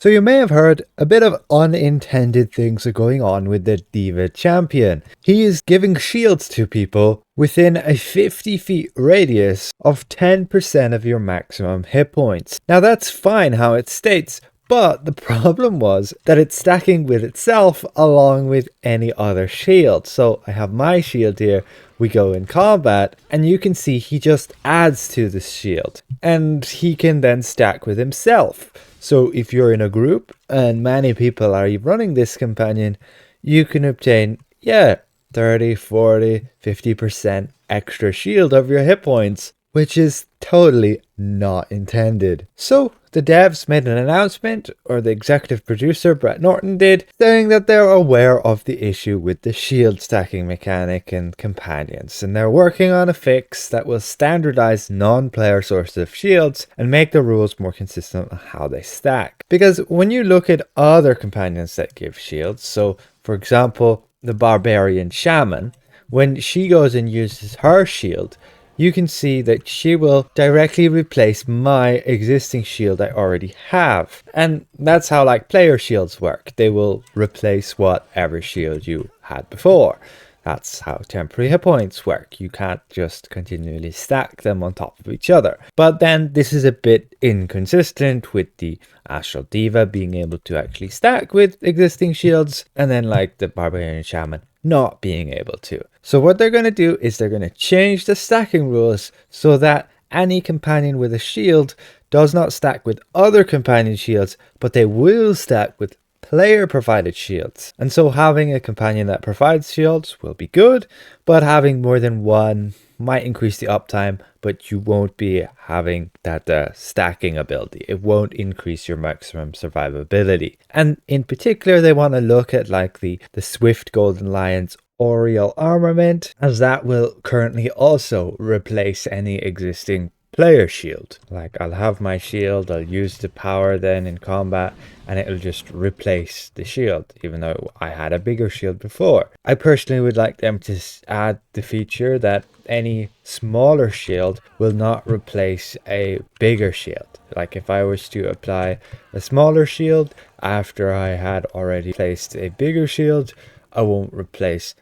So you may have heard a bit of unintended things are going on with the Deva Champion. He is giving shields to people within a 50 feet radius of 10% of your maximum hit points. Now that's fine how it states, but the problem was that it's stacking with itself along with any other shield. So I have my shield here, we go in combat, and you can see he just adds to the shield. And he can then stack with himself. So if you're in a group and many people are running this companion, you can obtain, 30, 40, 50% extra shield of your hit points, which is totally not intended. So the devs made an announcement, or the executive producer Brett Norton did, saying that they're aware of the issue with the shield stacking mechanic in companions, and they're working on a fix that will standardize non-player sources of shields and make the rules more consistent on how they stack. Because when you look at other companions that give shields, so for example the barbarian shaman, when she goes and uses her shield, you can see that she will directly replace my existing shield I already have. And that's how like player shields work. They will replace whatever shield you had before. That's how temporary hit points work. You can't just continually stack them on top of each other. But then this is a bit inconsistent with the Astral Diva being able to actually stack with existing shields, and then like the Barbarian Shaman not being able to. So what they're going to do is they're going to change the stacking rules so that any companion with a shield does not stack with other companion shields, but they will stack with player provided shields. And so having a companion that provides shields will be good, but having more than one might increase the uptime, but you won't be having that stacking ability. It won't increase your maximum survivability. And in particular, they want to look at like the Swift Golden Lion's Aureal Armament, as that will currently also replace any existing player shield. Like I'll have my shield, I'll use the power then in combat, and it'll just replace the shield, even though I had a bigger shield before. I personally would like them to add the feature that any smaller shield will not replace a bigger shield. Like if I was to apply a smaller shield after I had already placed a bigger shield, I won't replace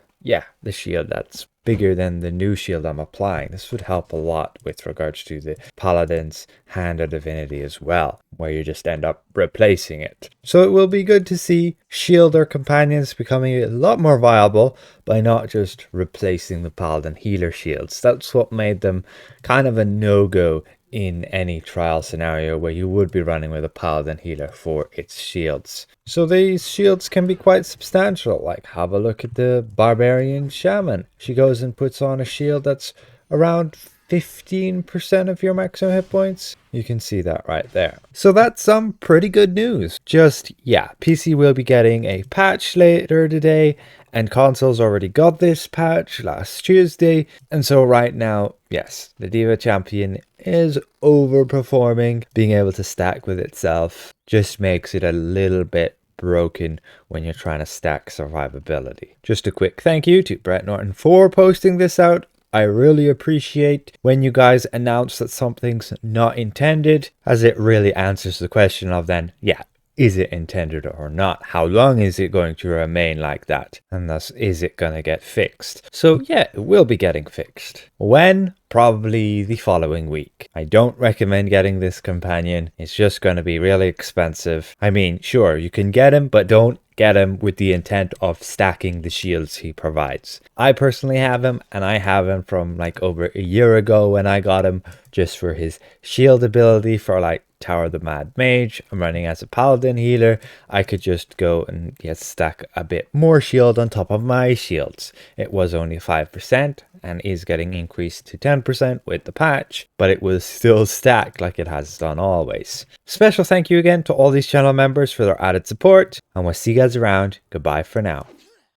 the shield that's bigger than the new shield I'm applying. This would help a lot with regards to the Paladin's Hand of Divinity as well, where you just end up replacing it. So it will be good to see shielder companions becoming a lot more viable by not just replacing the Paladin Healer shields. That's what made them kind of a no-go in any trial scenario where you would be running with a Paladin Healer for its shields. So these shields can be quite substantial. Like have a look at the Barbarian Shaman. She goes and puts on a shield that's around 15% of your maximum hit points. You can see that right there. So that's some pretty good news. Just, PC will be getting a patch later today, and consoles already got this patch last Tuesday. And so right now, yes, the Deva Champion is overperforming. Being able to stack with itself just makes it a little bit broken when you're trying to stack survivability. Just a quick thank you to Brett Norton for posting this out. I really appreciate when you guys announce that something's not intended, as it really answers the question of then, is it intended or not? How long is it going to remain like that? And thus, is it going to get fixed? So it will be getting fixed. When? Probably the following week. I don't recommend getting this companion. It's just going to be really expensive. I mean, sure, you can get him, but don't get him with the intent of stacking the shields he provides. I personally have him, and I have him from like over a year ago when I got him, just for his shield ability for like Tower of the Mad Mage. I'm running as a Paladin Healer. I could just go and stack a bit more shield on top of my shields. It was only 5% and is getting increased to 10% with the patch, but it will still stack like it has done always. Special thank you again to all these channel members for their added support, and we'll see you guys around. Goodbye for now.